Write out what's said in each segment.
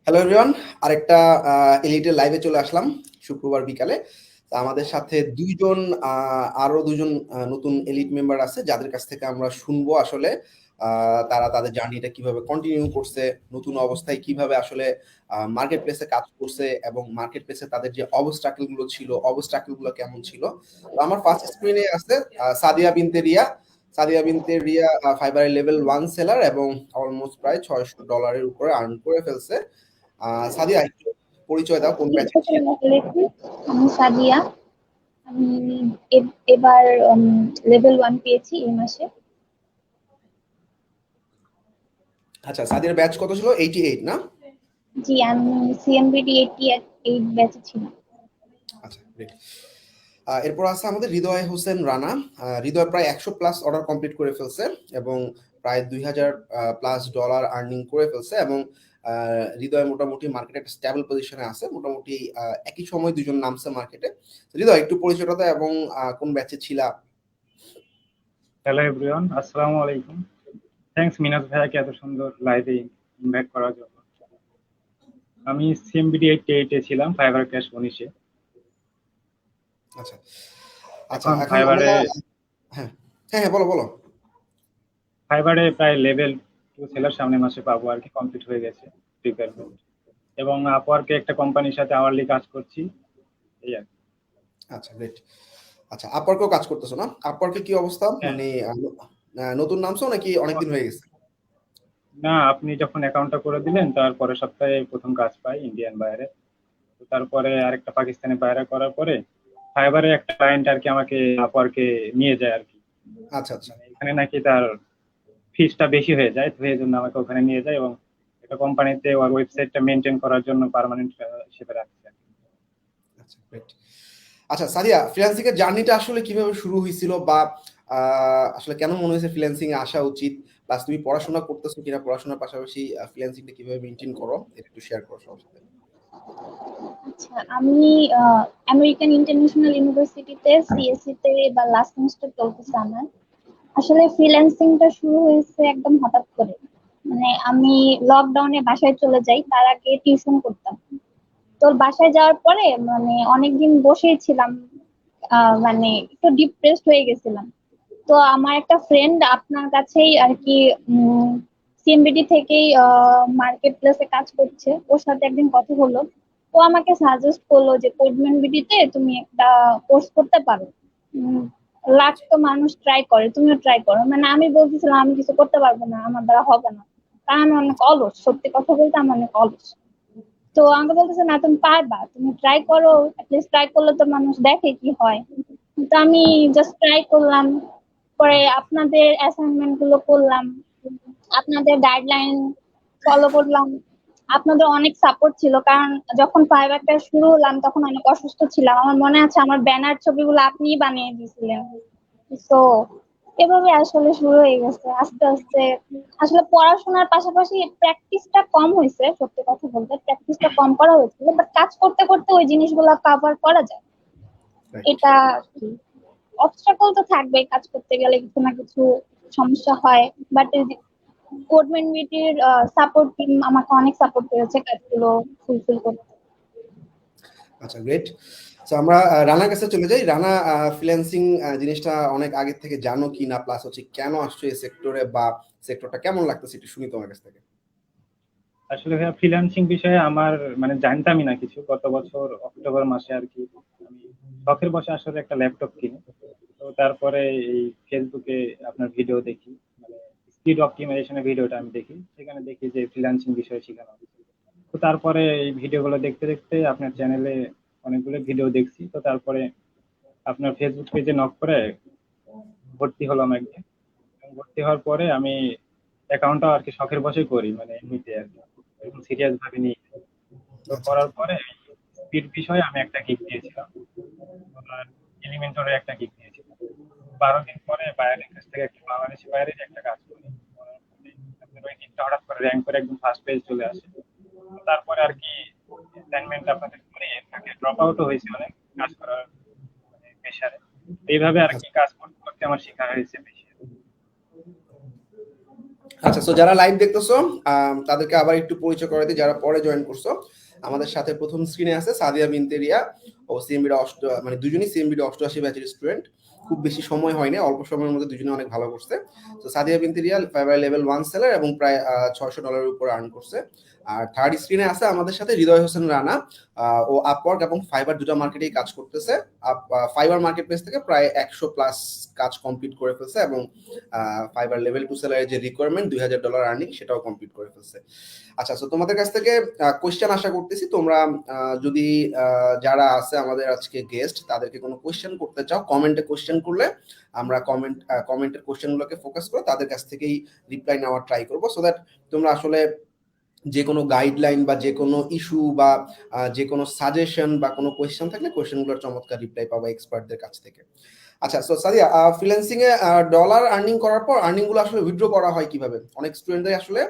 Hello everyone, আরেকটা এলিটের লাইভে চলে আসলাম শুক্রবার বিকালে। তা আমাদের সাথে আরো দুজন নতুন এলিট মেম্বার আছে, যাদের কাছ থেকে আমরা শুনবো আসলে তারা তাদের জার্নিটা কিভাবে কন্টিনিউ করছে, নতুন অবস্থায় কিভাবে আসলে মার্কেট প্লেসে কাজ করছে এবং মার্কেট প্লেসে তাদের যে অবস্ট্রাকল গুলো ছিল, অবস্ট্রাকল গুলো কেমন ছিল। তো আমার ফার্স্ট স্ক্রিনে আছে সাদিয়া বিনতে রিয়া। সাদিয়া বিনতে রিয়া ফাইবারের লেভেল 1 সেলার এবং অলমোস্ট প্রায় $600 উপরে আর্ন করে ফেলছে। সাদিয়া, একটু পরিচয় দাও, কোন ব্যাচে ছিল? আমি সাদিয়া। আমি এবার লেভেল 1 পেয়েছি এই মাসে। আচ্ছা, সাদিয়ার ব্যাচ কত ছিল? 88 না? জি, আমি সিএমবিডি 88 ব্যাচে ছিলাম। আচ্ছা, গ্রেট। এরপর আছে আমাদের হৃদয় হোসেন রানা। হৃদয় প্রায় 100+ অর্ডার কমপ্লিট করে ফেলছে এবং প্রায় $2000+ আর্নিং করে ফেলছে এবং হৃদয় মোটামুটি মার্কেটে একটা স্টেবল পজিশনে আছে। মোটামুটি একই সময় দুজন নামছে মার্কেটে। হৃদয়, একটু পরিচয়টা দাও এবং কোন ব্যাচে ছিলা? হ্যালো এভরিওয়ান, আসসালামু আলাইকুম। থ্যাঙ্কস মিনাজ ভাইয়াকে এত সুন্দর লাইভে ইনভাইট করার জন্য। আমি সিএমবিডি 88 এ ছিলাম, ফাইবার ক্যাশ 19 এ। আচ্ছা আচ্ছা, এখন এখন আমরা হ্যাঁ হ্যাঁ বলো বলো। ফাইবারে প্রায় লেভেল 2 সেলার সামনের মাসে পাবো আর কি, কমপ্লিট হয়ে গেছে রিকোয়ারমেন্ট। এবং আপওয়ার্কে একটা কোম্পানির সাথে আওয়ারলি কাজ করছি, এই আর কি। আচ্ছা, গ্রেট। আচ্ছা, আপওয়ার্কেও কাজ করতেছো না? আপওয়ার্কে কি অবস্থা? হ্যাঁ। মানে নতুন নামছো নাকি অনেকদিন হয়ে গেছে? না, আপনি যখন অ্যাকাউন্টটা করে দিলেন তার পরের সপ্তাহে প্রথম কাজ পাই ইন্ডিয়ান বাইরে। তো তারপরে আরেকটা পাকিস্তানি বাইরে করার পরে ফাইবারে একটা ক্লায়েন্ট আর কি আমাকে আপওয়ার্কে নিয়ে যায় আর কি। আচ্ছা আচ্ছা মানে এখানে নাকি তার ফিসটা বেশি হয়ে যায়, তো এই জন্য আমাকে ওখানে নিয়ে যায় এবং একটা কোম্পানিতে ওর ওয়েবসাইটটা মেনটেন করার জন্য পার্মানেন্ট হিসেবে রাখছে। আচ্ছা, গ্রেট। আচ্ছা সাদিয়া, ফ্রিল্যান্সিং এর জার্নিটা আসলে কিভাবে শুরু হয়েছিল, বা আসলে কেন মনে হয়েছে ফ্রিল্যান্সিং এ আসা উচিত, প্লাস তুমি পড়াশোনা করতেছো কিনা, পড়াশোনার পাশাপাশি ফ্রিল্যান্সিংটা কিভাবে মেনটেন করো, এটা একটু শেয়ার করো সবার সাথে। আচ্ছা, আমি আমেরিকান ইন্টারন্যাশনাল ইউনিভার্সিটিতে সিএসসি তে বা লাস্ট সেমিস্টার চলতেছে আমার। আসলে ফ্রিল্যান্সিংটা শুরু হয়েছে একদম হঠাৎ করে। মানে আমি লকডাউনে বাসায় চলে যাই, তার আগে টিউশন করতাম। তো বাসায় যাওয়ার পরে মানে অনেকদিন বসেই ছিলাম, মানে একটু ডিপ্রেসড হয়ে গেছিলাম। তো আমার একটা ফ্রেন্ড আপনার কাছেই আর কি সিএমবিডি থেকেই মার্কেট প্লেসে কাজ করছে, ওর সাথে একদিন কথা হলো। ও আমাকে সাজেস্ট করলো যে কোডম্যান বিডিতে তুমি একটা কোর্স করতে পারো। লাখ তো মানুষ ট্রাই করে, তুমিও ট্রাই করো। মানে আমি বলতেছিলাম আমি কিছু করতে পারবো না, আমার দ্বারা হবে না, কারণ আমি অনেক অলস, সত্যি কথা বলতে আমি অনেক অলস। তো আমাকে বলতেছে না তুমি পারবা, তুমি ট্রাই করো, অ্যাটলিস্ট ট্রাই করলে তো মানুষ দেখে কি হয়। তো আমি জাস্ট ট্রাই করলাম, পরে আপনাদের অ্যাসাইনমেন্ট গুলো করলাম, আপনাদের গাইডলাইন ফলো করলাম। আপনাদের অনেক সাপোর্ট ছিল, কারণ যখন ফাইবারটা শুরু হলাম তখন অনেক অসুস্থ ছিলাম। আমার মনে আছে আমার ব্যানার ছবিগুলো আপনিই বানিয়ে দিয়েছিলেন। তো এভাবে আসলে শুরু হয়ে গেছে আস্তে আস্তে। আসলে পড়াশোনার পাশাপাশি প্র্যাকটিসটা কম হয়েছে, সত্যি কথা বলতে প্র্যাকটিসটা কম করা হয়েছিল, বাট কাজ করতে করতে ওই জিনিসগুলো কভার করা যায়। এটা কি, অবস্ট্রাকল তো থাকবে, কাজ করতে গেলে কিছু না কিছু সমস্যা হয়, বাট কোডম্যানভিটির সাপোর্ট টিম আমাকে অনেক সাপোর্ট করেছে কাজগুলো ফুলফিল করতে। আচ্ছা, গ্রেট। তো আমরা রানার কাছে চলে যাই। রানা, ফ্রিল্যান্সিং জিনিসটা অনেক আগে থেকে জানো কি না, প্লাস হচ্ছে কেন আসছো এই সেক্টরে, বা সেক্টরটা কেমন লাগতেছে একটু শুনি তোমার কাছ থেকে। আসলে ভাইয়া ফ্রিল্যান্সিং বিষয়ে আমার মানে জানতামই না কিছু। গত বছর অক্টোবর মাসে আর কি আমি শখের বসে আসলে একটা ল্যাপটপ কিনি। তো তারপরে এই ফেসবুকে আপনার ভিডিও দেখি, মানে স্পিড অপটিমাইজেশনের ভিডিওটা আমি দেখি, সেখানে দেখি যে ফ্রিল্যান্সিং বিষয়ে শেখানো হচ্ছে। তো তারপরে এই ভিডিওগুলো দেখতে দেখতে আপনার চ্যানেলে অনেকগুলো ভিডিও দেখছি। তো তারপরে আপনার ফেসবুক পেজে নক করে ভর্তি হলাম একদিন। এবং ভর্তি হওয়ার পরে আমি অ্যাকাউন্টটা আর কি শখের বসে করি, মানে এমনিতে আর কি, এরকম সিরিয়াস ভাবে নিই। তো আচ্ছা করার আচ্ছা পরে স্পিড বিষয়ে আমি একটা গিগ দিয়েছিলাম, আর এলিমেন্টরে একটা গিগ দিয়েছিলাম। 12 দিন পরে বাইরের কাছ থেকে একটা বাংলাদেশি বাইরের একটা কাজ করি, করার পরে আপনার ওই গিগটা হঠাৎ করে র্যাঙ্ক করে একদম ফার্স্ট পেজ চলে আসে। তো তারপরে আর কি অ্যাসাইনমেন্ট আপনাদের করে থাকে, ড্রপ আউটও হয়েছে অনেক কাজ করার মানে প্রেশারে। এইভাবে আর কি কাজ করতে করতে আমার শেখা হয়েছে বেশি। আচ্ছা, সো যারা লাইভ দেখতেছো তাদেরকে আবার একটু পরিচয় করে দিই, যারা পরে জয়েন করছো। আমাদের সাথে প্রথম স্ক্রিনে আছে সাদিয়া বিনতে রিয়া ও সিএমবির মানে দুজনই সিএমবির 88 ব্যাচের স্টুডেন্ট। খুব বেশি সময় হয়নি, অল্প সময়ের মধ্যে দুজনে অনেক ভালো করছে। তো সাদিয়া বিনতে রিয়া ফাইবার লেভেল 1 সেলার এবং প্রায় $600 উপর আর্ন করছে। আর থার্ড স্ক্রিনে আছে আমাদের সাথে হৃদয় হোসেন রানা। ও আপওয়ার্ক এবং ফাইবার দুটো মার্কেটেই কাজ করতেছে। ফাইবার মার্কেট প্লেস থেকে প্রায় 100+ কাজ কমপ্লিট করে ফেলছে এবং ফাইবার লেভেল 2 সেলারের যে রিকোয়ারমেন্ট $2000 আর্নিং সেটাও কমপ্লিট করে ফেলছে। আচ্ছা, তো তোমাদের কাছ থেকে কোয়েশ্চেন আশা করতেছি। তোমরা যদি যারা আছে আমাদের আজকে গেস্ট তাদেরকে কোনো কোয়েশ্চেন করতে চাও, কমেন্টে কোয়েশ্চেন করলে আমরা কমেন্টের কোয়েশ্চেনগুলোকে ফোকাস করে তাদের কাছ থেকেই রিপ্লাই নেওয়ার ট্রাই করবো, সো দ্যাট তোমরা আসলে যে কোনো গাইডলাইন বা যে কোনো ইস্যু বা যে কোনো সাজেশন বা কোনো কোয়েশ্চেন থাকলে কোয়েশ্চেনগুলোর চমৎকার রিপ্লাই পাবো এক্সপার্টদের কাছ থেকে। আচ্ছা, সো সাদিয়া, ফ্রিল্যান্সিং এ ডলার আর্নিং করার পর আর্নিং গুলো আসলে উইথড্র করা হয় কিভাবে? অনেক স্টুডেন্টরাই আসলে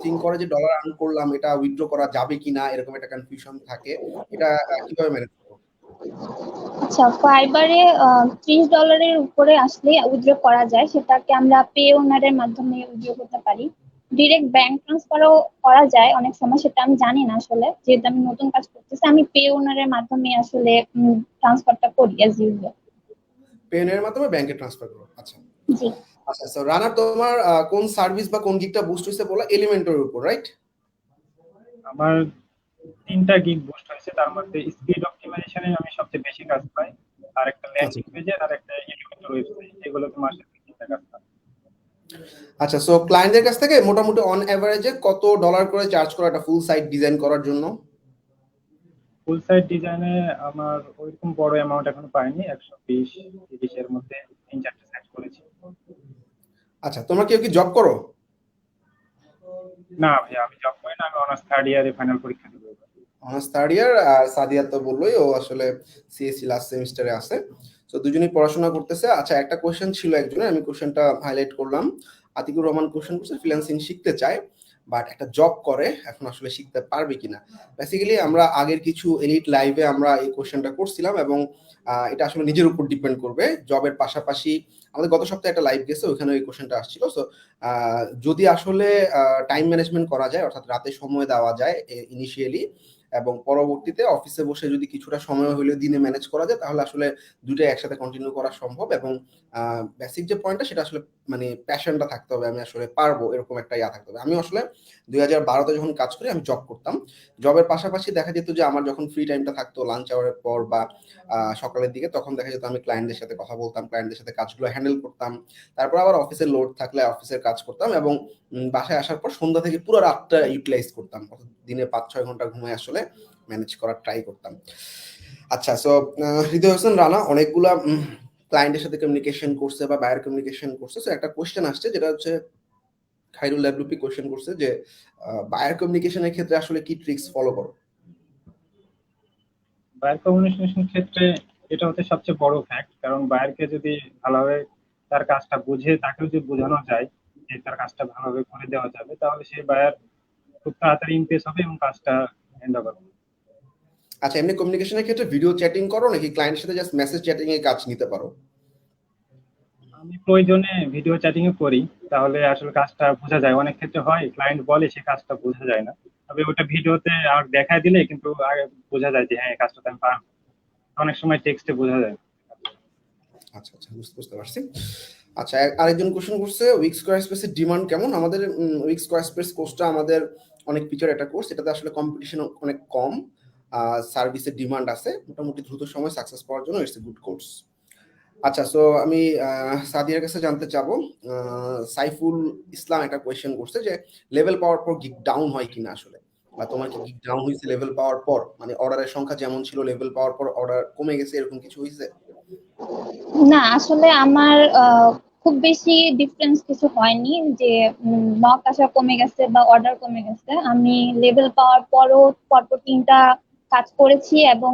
থিঙ্ক করে যে ডলার আর্ন করলাম, এটা উইথড্র করা যাবে কিনা, এরকম একটা কনফিউশন থাকে। এটা কিভাবে ম্যানেজ করো? আচ্ছা, ফাইবারে $30 উপরে আসলে উইথড্র করা যায়, সেটাকে আমরা পে ওনারের মাধ্যমে উইথড্র করতে পারি। ডিরেক্ট ব্যাংক ট্রান্সফারও করা যায় অনেক সময়, সেটা আমি জানি না আসলে, যেহেতু আমি নতুন কাজ করতেছি। আমি পে ওনারের মাধ্যমে আসলে ট্রান্সফারটা করি অ্যাজ ইউজুয়াল। পেনের মাধ্যমে ব্যাংকে ট্রান্সফার করো, আচ্ছা। জি। আচ্ছা, সো রানা, তোমার কোন সার্ভিস বা কোন গিগটা বুস্ট হয়েছে বলা? এলিমেন্টের উপর, রাইট? আমার 3টা গিগ বুস্ট হয়েছে, তার মধ্যে স্পিড অপটিমাইজেশনে আমি সবচেয়ে বেশি কাজ পাই, আর একটা আচ্ছা ল্যান্ডিং পেজের, আর একটা এলিমেন্টাল ওয়েবসাইট, এগুলোতে মাসে 3টা কাজ পাই। আচ্ছা, সো ক্লায়েন্টদের কাছ থেকে মোটামুটি অন এভারেজে কত ডলার করে চার্জ করা একটা ফুল সাইট ডিজাইন করার জন্য? ফুল সাইট ডিজাইনে আমার ওইরকম বড় অ্যামাউন্ট এখনো পাইনি, 120-30 এর মধ্যে 3-4টে সাইট করেছি। আচ্ছা, তোমরা কেউ কি জব করো? না ভাই, আমি জব করি না, আমি অনার্স থার্ড ইয়ারে ফাইনাল পরীক্ষা দেবো এবার। Honours third year. আর সাদিয়া তো বললোই ও আসলে সিএসসি লাস্ট সেমিস্টারে আছে। তো দুজনেই পড়াশোনা করতেছে। আচ্ছা, একটা কোশ্চেন ছিল একজনের, আমি কোশ্চেনটা হাইলাইট করলাম। আতিকুর রহমান কোশ্চেন করছে, ফ্রিল্যান্সিং শিখতে চায় বাট একটা জব করে, এখন আসলে শিখতে পারবে কিনা। বেসিক্যালি আমরা আগের কিছু এলিট লাইভে আমরা এই কোশ্চেনটা করছিলাম এবং এটা আসলে নিজের উপর ডিপেন্ড করবে। জবের পাশাপাশি আমাদের গত সপ্তাহে একটা লাইভ গেছে, ওইখানে ওই কোশ্চেনটা আসছিল। সো যদি আসলে টাইম ম্যানেজমেন্ট করা যায়, অর্থাৎ রাতে সময় দেওয়া যায় ইনিশিয়ালি, এবং পরবর্তীতে অফিসে বসে যদি কিছুটা সময় হলে দিনে ম্যানেজ করা যায়, তাহলে আসলে দুটোই একসাথে কন্টিনিউ করা সম্ভব। এবং বেসিক যে পয়েন্টটা সেটা আসলে মানে প্যাশনটা থাকতে হবে, আমি আসলে পারবো এরকম একটা ইয়া থাকতে হবে। আমি আসলে 2012তে যখন কাজ করি আমি জব করতাম। জবের পাশাপাশি দেখা যেত যে আমার যখন ফ্রি টাইমটা থাকতো লাঞ্চ আওয়ারের পর বা সকালের দিকে, তখন দেখা যেত আমি ক্লায়েন্টদের সাথে কথা বলতাম, ক্লায়েন্টদের সাথে কাজগুলো হ্যান্ডেল করতাম। তারপর আবার অফিসের লোড থাকলে অফিসের কাজ করতাম এবং বাসায় আসার পর সন্ধ্যা থেকে পুরো রাতটা ইউটিলাইজ করতাম, দিনে 5-6 ঘন্টা ঘুমায় আসলে ম্যানেজ করার ট্রাই করতাম। আচ্ছা, সো হৃদয় হোসেন রানা অনেকগুলা ক্লায়েন্টের সাথে কমিউনিকেশন করছে বা বায়ার কমিউনিকেশন করছে। সো একটা কোশ্চেন আসছে, যেটা হচ্ছে খাইরুল ডাব্লিউপি কোশ্চেন করছে যে বায়ার কমিউনিকেশনের ক্ষেত্রে আসলে কি ট্রিক্স ফলো করো? বায়ার কমিউনিকেশন ক্ষেত্রে এটা হচ্ছে সবচেয়ে বড় ফ্যাক্ট, কারণ বায়ারকে যদি ভালোভাবে তার কাজটা বুঝে তাকে যদি বোঝানো যায় যে তার কাজটা ভালোভাবে করে দেওয়া যাবে, তাহলে সেই বায়ার খুব তাড়াতাড়ি ইমপ্রেস হবে এবং কাজটা হ্যান্ড ওভার করবে। আচ্ছা, এমনি কমিউনিকেশনের ক্ষেত্রে ভিডিও চ্যাটিং করো নাকি ক্লায়েন্টের সাথে জাস্ট মেসেজ চ্যাটিং এ কাজ নিতে পারো? আমি প্রয়োজনে ভিডিও চ্যাটিং ও করি, তাহলে আসলে কাজটা বোঝা যায়। অনেক ক্ষেত্রে হয় ক্লায়েন্ট বলে সে কাজটা বোঝা যায় না, তবে ওটা ভিডিওতে আর দেখায় দিলে কিন্তু আগে বোঝা যায় যে হ্যাঁ এই কাজটা তো আমি পারবো। অনেক সময় টেক্সটে বোঝা যায়। আচ্ছা আচ্ছা, বুঝতে পারছি। আচ্ছা, আরেকজন কোশ্চেন করছে উইক স্কোয়ার স্পেসের ডিমান্ড কেমন? আমাদের উইক স্কোয়ার স্পেস কোর্সটা আমাদের অনেক ফিচার একটা কোর্স, এটাতে আসলে কম্পিটিশন অনেক কম, সার্ভিসের ডিমান্ড আছে, মোটামুটি দ্রুত সময় সাকসেস পাওয়ার জন্য ইটস এ গুড কোর্স। আচ্ছা, সো আমি সাদিয়ার কাছে জানতে চাবো, সাইফুল ইসলাম একটা কোয়েশ্চেন করছে যে লেভেল পাওয়ার পর গিগ ডাউন হয় কিনা আসলে, বা তোমার কি গিগ ডাউন হয়েছে লেভেল পাওয়ার পর? মানে অর্ডারের সংখ্যা যেমন ছিল লেভেল পাওয়ার পর অর্ডার কমে গেছে, এরকম কিছু হয়েছে? না, আসলে আমার খুব বেশি ডিফারেন্স কিছু হয়নি যে নক আসা কমে গেছে বা অর্ডার কমে গেছে। আমি লেভেল পাওয়ার পরও পরপর 3টা কাজ করেছি এবং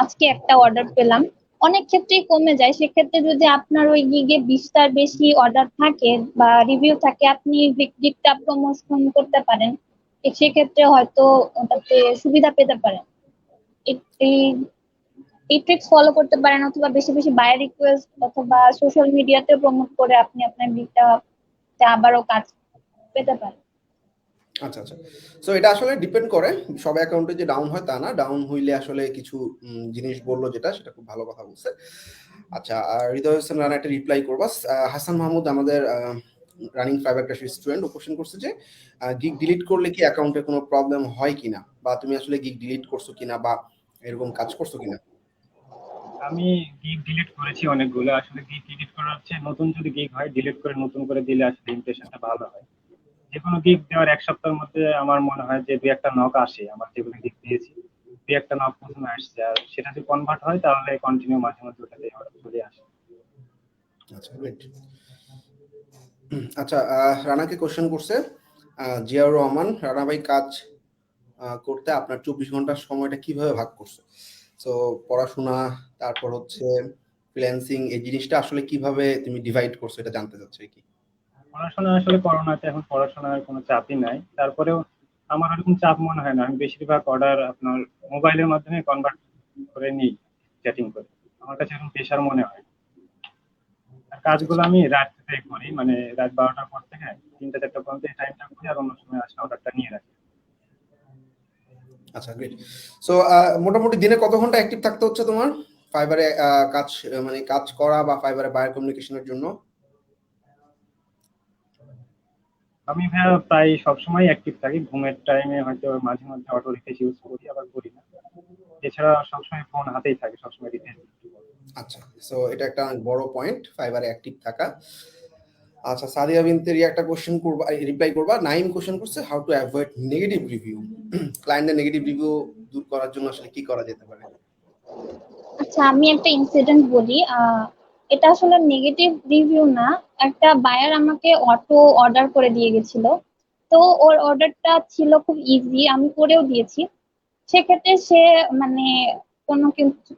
আজকে একটা অর্ডার পেলাম। অনেক ক্ষেত্রেই কমে যায়, সেক্ষেত্রে যদি আপনার ওই গিগে 20টার বেশি অর্ডার থাকে বা রিভিউ থাকে, আপনি গিগটা প্রমোশন করতে পারেন। সেক্ষেত্রে হয়তো ওটাতে সুবিধা পেতে পারেন। এই এই ট্রিক্স ফলো করতে পারেন, অথবা বেশি বেশি বাই রিকোয়েস্ট অথবা সোশ্যাল মিডিয়াতে প্রমোট করে আপনি আপনার গিগটা আবারও কাজ পেতে পারে। আচ্ছা আচ্ছা। সো এটা আসলে ডিপেন্ড করে, সব অ্যাকাউন্টে যে ডাউন হয় তা না, ডাউন হইলে আসলে কিছু জিনিস বললো যেটা সেটা খুব ভালো কথা বলছে। আচ্ছা, আর হৃদয় হোসেন রানা একটা রিপ্লাই করবা। হাসান মাহমুদ আমাদের রানিং ফাইবার ক্রাশ স্টুডেন্ট, ও কোশ্চেন করছে যে গিগ ডিলিট করলে কি অ্যাকাউন্টে কোনো প্রবলেম হয় কিনা, বা তুমি আসলে গিগ ডিলিট করছো কিনা বা এরকম কাজ করছো কিনা? আমি গিগ ডিলিট করেছি অনেকগুলো। আসলে গিগ ডিলিট করা হচ্ছে, নতুন যদি গিগ হয় ডিলিট করে নতুন করে দিলে আসলে ইমপ্রেশনটা ভালো হয়। যে কোনো গিগ দেওয়ার 1 সপ্তাহের মধ্যে আমার মনে হয় যে 2-1টা নক আসে। আমার যেগুলো গিগ দিয়েছি 2-1টা নক প্রথমে আসছে, আর সেটা যদি কনভার্ট হয় তাহলে কন্টিনিউ মাঝে মধ্যে ওটাতে অর্ডার চলে আসে। আচ্ছা, গ্রেট। আচ্ছা, রানাকে কোশ্চেন করছে জিয়াউর রহমান, রানা ভাই কাজ করতে আপনার 24 ঘন্টার সময়টা কিভাবে ভাগ করছো? তো পড়াশোনা, তারপর হচ্ছে ফ্রিল্যান্সিং, এই জিনিসটা আসলে কিভাবে তুমি ডিভাইড করছো এটা জানতে চাচ্ছি কি? পড়াশোনা আসলে করোনাতে এখন পড়াশোনার কোনো চাপই নাই, তারপরেও আমার ওরকম চাপ মনে হয় না। আমি বেশিরভাগ অর্ডার আপনার মোবাইলের মাধ্যমে কনভার্ট করে নিই, চ্যাটিং করে। আমার কাছে এখন প্রেশার মনে হয় না। আর আচ্ছা কাজগুলো আচ্ছা আমি রাত্রে করি, মানে রাত 12টার পর থেকে 3টা-4টা পর্যন্ত এই টাইমটা করি, আর অন্য সময় আসলে অর্ডারটা নিয়ে রাখি। আচ্ছা, গ্রেট। সো মোটামুটি দিনে কত ঘন্টা অ্যাক্টিভ থাকতে হচ্ছে তোমার ফাইবারে কাজ, মানে কাজ করা বা ফাইবারে বায়ার কমিউনিকেশনের জন্য? আমি ভাইয়া প্রায় সবসময় অ্যাক্টিভ থাকি। ঘুমের টাইমে হয়তো মাঝে মধ্যে অটো রিফ্রেশ ইউজ করি, আবার করি না। এছাড়া সবসময় ফোন হাতেই থাকে, সবসময় রিফ্রেশ। আচ্ছা, সো এটা একটা অনেক বড় পয়েন্ট, ফাইবারে অ্যাক্টিভ থাকা। আচ্ছা, সাদিয়া বিনতের একটা কোশ্চেন করবা, রিপ্লাই করবা। নাইম কোশ্চেন করছে how to avoid negative review, ক্লায়েন্টের নেগেটিভ রিভিউ দূর করার জন্য আসলে কি করা যেতে পারে? আচ্ছা, আমি একটা ইনসিডেন্ট বলি। এটা আসলে নেগেটিভ রিভিউ না। একটা বায়ার আমাকে অটো অর্ডার করে দিয়ে গেছিল। তো ওর অর্ডারটা ছিল খুব ইজি, আমি করেও দিয়েছি। সেক্ষেত্রে সে মানে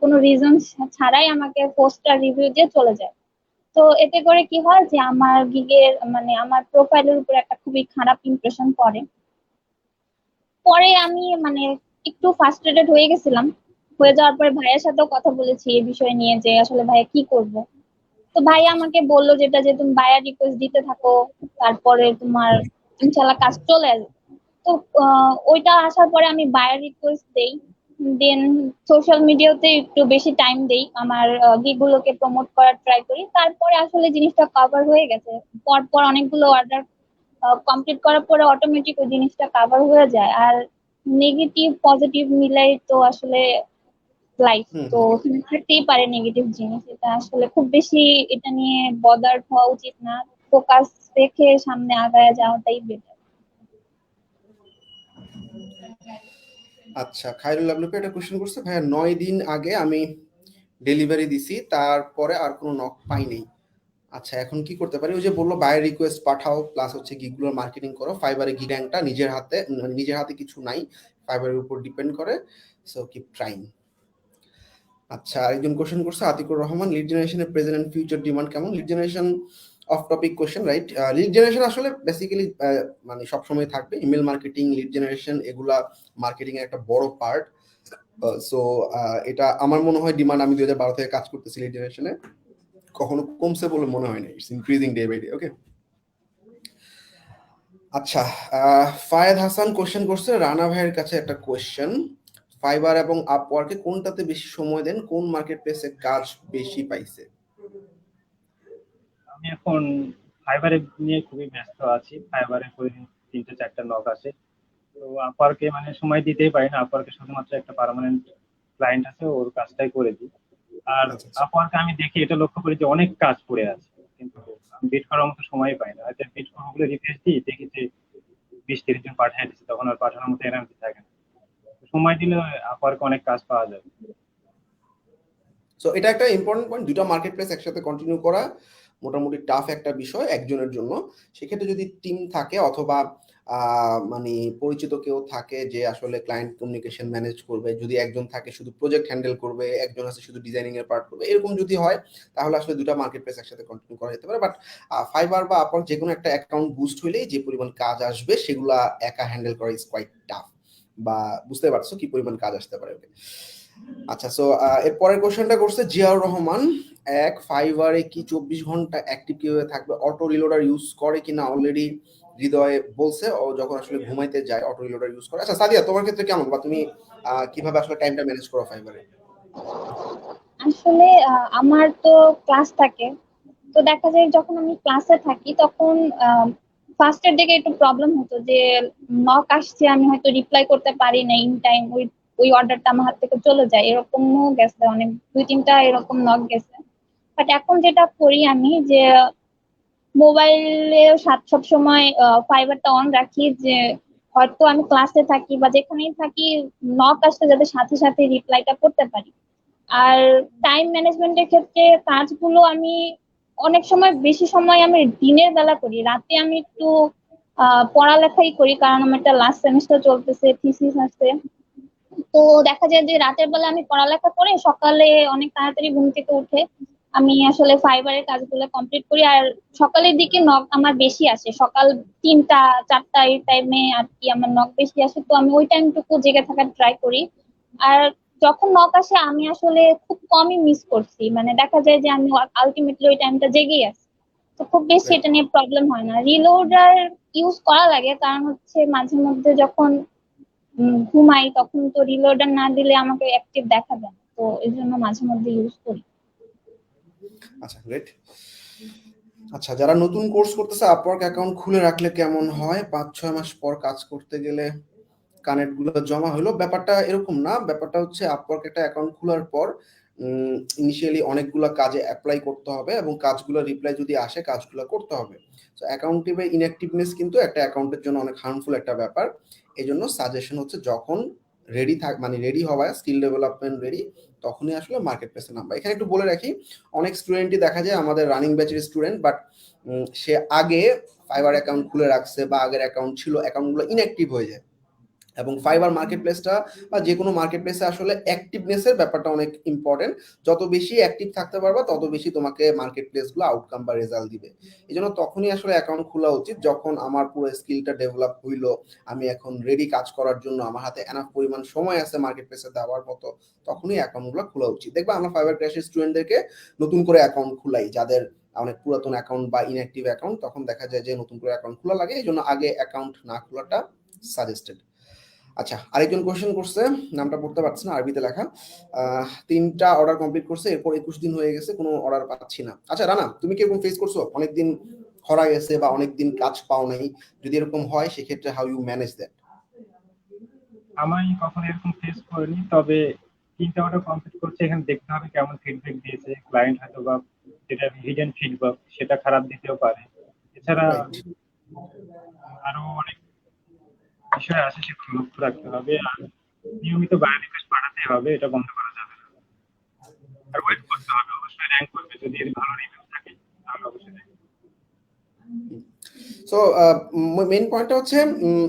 কোনো রিজন ছাড়াই আমাকে 4 স্টার রিভিউ দিয়ে চলে যায়। তো এতে করে কি হয় যে আমার গিগের মানে আমার প্রোফাইলের উপর একটা খুবই খারাপ ইমপ্রেশন পড়ে। পরে আমি মানে একটু ফার্স্ট্রেটেড হয়ে গেছিলাম। হয়ে যাওয়ার পরে ভাইয়ের সাথেও কথা বলেছি এই বিষয় নিয়ে যে আসলে ভাইয়া কি করব। তো ভাই আচ্ছা আচ্ছা। আমাকে বললো যেটা যে তুমি বায়ার রিকোয়েস্ট দিতে থাকো, তারপরে তোমার ইনশাল্লাহ কাজ চলে আসবে। তো ওইটা আসার পরে আমি বায়ার রিকোয়েস্ট দেই, দেন সোশ্যাল মিডিয়াতে একটু বেশি টাইম দেই, আমার গিগ গুলোকে প্রমোট করার ট্রাই করি। তারপরে আসলে জিনিসটা কভার হয়ে গেছে। পরপর অনেকগুলো অর্ডার কমপ্লিট করার পরে অটোমেটিক ওই জিনিসটা কভার হয়ে যায়। আর নেগেটিভ পজিটিভ মিলাই তো আসলে লাইফ, হুম তো হুম। ওখানে থাকতেই পারে নেগেটিভ জিনিস। এটা আসলে খুব বেশি এটা নিয়ে বদার হওয়া উচিত না। ফোকাস রেখে সামনে আগায় যাওয়াটাই বেটার। আচ্ছা, খায়রুল আবলুকে একটা কোশ্চেন করছে, ভাইয়া 9 দিন আগে আমি ডেলিভারি দিছি, তারপরে আর কোনো নক পাইনি। আচ্ছা, এখন কি করতে পারি? ওই যে বললো বায়ার রিকোয়েস্ট পাঠাও, প্লাস হচ্ছে গিগগুলোর মার্কেটিং করো। ফাইবারে গিগ র্যাঙ্কটা নিজের হাতে, নিজের হাতে কিছু নাই, ফাইবারের উপর ডিপেন্ড করে। So keep trying. আচ্ছা, আরেকজন কোশ্চেন করছে আতিকুর রহমান, লিড জেনারেশনের প্রেজেন্ট এন্ড ফিউচার ডিমান্ড কেমন? Lead generation of topic question, right? Lead generation আসলে বেসিক্যালি মানে সবসময় থাকবে। ইমেল মার্কেটিং, লিড জেনারেশন, এগুলা মার্কেটিং এর একটা বড় পার্ট। সো এটা আমার মনে হয় ডিমান্ড, আমি 2012 থেকে কাজ করতেছি লিড জেনারেশনে, কখনো কমছে বলে মনে হয় না। It's increasing day by day. Okay. আচ্ছা, ফায়েদ হাসান কোশ্চেন করছে রানা ভাইয়ের কাছে একটা কোশ্চেন, ফাইবার এবং আপওয়ার্কে কোনটাতে বেশি সময় দেন, কোন মার্কেট প্লেসে কাজ বেশি পাইছে? আমি এখন ফাইবারে নিয়ে খুবই ব্যস্ত আছি। ফাইবারে প্রতিদিন 3-4টা নক আসে। তো আপারকে মানে সময় দিতেই পারি না। আপারকে শুধুমাত্র একটা পার্মানেন্ট ক্লায়েন্ট আছে, ওর কাজটাই করে দিই। আর আচ্ছা আচ্ছা। আপওয়ার্কে আমি দেখি, এটা লক্ষ্য করি যে অনেক কাজ পড়ে আছে, কিন্তু আমি বিট করার মতো সময় পাই না। হয়তো বিট করবো বলে রিফ্রেশ দিই, দেখি যে 20-30 জন পাঠিয়ে দিচ্ছে, তখন আর পাঠানোর মতো এনার্জি থাকে না। তো সময় দিলে আপওয়ার্কে অনেক কাজ পাওয়া যাবে। সো এটা একটা ইম্পর্টেন্ট পয়েন্ট, দুটো মার্কেট প্লেস একসাথে কন্টিনিউ করা মোটামুটি টাফ একটা বিষয় একজনের জন্য। সেক্ষেত্রে যদি টিম থাকে অথবা মানে পরিচিত কেউ থাকে যে আসলে ক্লায়েন্ট কমিউনিকেশন ম্যানেজ করবে, যদি একজন থাকে শুধু প্রজেক্ট হ্যান্ডেল করবে, একজন আছে শুধু ডিজাইনিং এর পার্ট করবে, এরকম যদি হয় তাহলে আসলে দুটো মার্কেট প্লেস একসাথে কন্টিনিউ করা যেতে পারে। বাট ফাইবার বা আপওয়ার্ক যে কোনো একটা অ্যাকাউন্ট বুস্ট হলেই যে পরিমাণ কাজ আসবে সেগুলা একা হ্যান্ডেল করা ইজ কোয়াইট টাফ, বা বুঝতে পারছো কি পরিমাণ কাজ আসতে পারে। আচ্ছা, সো এর পরের কোশ্চেনটা করছে জিয়াউর রহমান, ফাইবারে কি 24 ঘন্টা অ্যাক্টিভ কিভাবে থাকবে? অটো রিলোডার ইউজ করে কিনা অলরেডি? হৃদয়ে বলছে ও যখন আসলে ঘুমাইতে যায় অটো রিলোডার ইউজ করে। আচ্ছা সাদিয়া, তোমার ক্ষেত্রে কেমন, বা তুমি কিভাবে আসলে টাইমটা ম্যানেজ করো ফাইবারে? আসলে আমার তো ক্লাস থাকে, তো দেখা যায় যখন আমি ক্লাসে থাকি তখন ফার্স্টের দিকে একটু প্রবলেম হতো যে নক আসছে, আমি হয়তো রিপ্লাই করতে পারি না ইন টাইম, ওই ওই অর্ডারটা আমার হাত থেকে চলে যায়, এরকমও গেছে, অনেক 2-3টা এরকম নক গেছে। বাট এখন যেটা করি আমি যে মোবাইলে সব সময় ফাইবারটা অন রাখি, যে হয়তো আমি ক্লাসে থাকি বা যেখানেই থাকি, নক আসলে যাতে সাথে সাথে রিপ্লাইটা করতে পারি। আর টাইম ম্যানেজমেন্টের ক্ষেত্রে কাজগুলো আমি অনেক সময়, বেশি সময় আমি দিনের বেলা করি, রাতে আমি একটু পড়ালেখাই করি, কারণ আমার একটা লাস্ট সেমিস্টার চলতেছে, থিসিস আছে। তো দেখা যায় যে রাতের বেলা আমি পড়ালেখা করে সকালে অনেক তাড়াতাড়ি ঘুম থেকে উঠে আমি আসলে ফাইবারের কাজগুলো কমপ্লিট করি। আর সকালের দিকে নক আমার বেশি আসে, সকাল 3টা 4টা এই টাইমে আর কি আমার নক বেশি আসে, তো আমি ওই টাইমটুকু জেগে থাকার ট্রাই করি। আর যখন নক আসে আমি আসলে খুব কমই মিস করছি, মানে দেখা যায় যে আমি আলটিমেটলি ওই টাইমটা জেগেই আছি, তো খুব বেশি এটা নিয়ে প্রবলেম হয় না। রিলোডার ইউজ করা লাগে, কারণ হচ্ছে মাঝে মধ্যে যখন ঘুমাই তখন তো রিলোডার না দিলে আমাকে অ্যাক্টিভ দেখাবে না, তো এই জন্য মাঝে মধ্যে ইউজ করি। আচ্ছা গ্রেট। আচ্ছা, যারা নতুন কোর্স করতেছে আপওয়ার্ক অ্যাকাউন্ট খুলে রাখলে কেমন হয়? 5-6 মাস পর কাজ করতে গেলে কানেক্ট গুলো জমা হলো, ব্যাপারটা এরকম না। ব্যাপারটা হচ্ছে আপওয়ার্ক একটা অ্যাকাউন্ট খোলার পর ইনিশিয়ালি অনেকগুলো কাজে অ্যাপ্লাই করতে হবে এবং কাজগুলো রিপ্লাই যদি আসে কাজগুলো করতে হবে। তো অ্যাকাউন্টে ইনঅ্যাক্টিভনেস কিন্তু একটা অ্যাকাউন্টের জন্য অনেক হার্মফুল একটা ব্যাপার। এই জন্য সাজেশন হচ্ছে যখন রেডি থাক, মানে রেডি হওয়া স্কিল ডেভেলপমেন্ট রেডি, তখনই আসলে মার্কেট প্লেসে নামবা। এখানে একটু বলে রাখি, অনেক স্টুডেন্টই দেখা যায় আমাদের রানিং ব্যাচের স্টুডেন্ট, বাট সে আগে ফাইবার অ্যাকাউন্ট খুলে রাখছে বা আগের অ্যাকাউন্ট ছিল, অ্যাকাউন্টগুলো ইনঅ্যাক্টিভ হয়ে যায়। এবং ফাইবার মার্কেট প্লেসটা বা যে কোনো মার্কেট প্লেসে আসলে অ্যাক্টিভনেসের ব্যাপারটা অনেক ইম্পর্টেন্ট। যত বেশি অ্যাক্টিভ থাকতে পারবা তত বেশি তোমাকে মার্কেট প্লেসগুলো আউটকাম বা রেজাল্ট দিবে। এই জন্য তখনই আসলে অ্যাকাউন্ট খোলা উচিত যখন আমার পুরো স্কিলটা ডেভেলপ হইলো, আমি এখন রেডি কাজ করার জন্য, আমার হাতে এনাফ পরিমাণ সময় আছে মার্কেট প্লেসে দেওয়ার মতো, তখনই অ্যাকাউন্টগুলো খোলা উচিত। দেখবা আমরা ফাইবার ক্র্যাশের স্টুডেন্টদেরকে নতুন করে অ্যাকাউন্ট খুলাই, যাদের অনেক পুরাতন অ্যাকাউন্ট বা ইনঅ্যাক্টিভ অ্যাকাউন্ট, তখন দেখা যায় যে নতুন করে অ্যাকাউন্ট খোলা লাগে। এই জন্য আগে অ্যাকাউন্ট না খোলাটা সাজেস্টেড। আচ্ছা, আরেকজন কোশ্চেন করছে, নামটা পড়তে পারছি না, আরবিতে লেখা। 3টা অর্ডার কমপ্লিট করছে, এরপর 21 দিন হয়ে গেছে, কোনো অর্ডার পাচ্ছি না। আচ্ছা রানা, তুমি কি এরকম ফেস করছো অনেকদিন খরা গেছে বা অনেকদিন কাজ পাও নাই? যদি এরকম হয় সেক্ষেত্রে হাউ ইউ ম্যানেজ দ্যাট? আমি কখনো এরকম ফেস করিনি, তবে 3টা অর্ডার কমপ্লিট করছে, এখানে দেখতে হবে কেমন ফিডব্যাক দিয়েছে ক্লায়েন্ট, হয়তো বা যেটা হিডেন ফিডব্যাক সেটা খারাপ দিতেও পারে। এছাড়া রাইট। আরো অনেক বিষয় আছে, সেগুলো লক্ষ্য রাখতে হবে। আর নিয়মিত বায়ো রিকোয়েস্ট পাঠাতে হবে, এটা বন্ধ করা যাবে না। আর ওয়েট করতে হবে, অবশ্যই র্যাঙ্ক করবে, যদি এর ভালো রিভিউ থাকে তাহলে অবশ্যই rank করবে। সো মেইন পয়েন্টটা হচ্ছে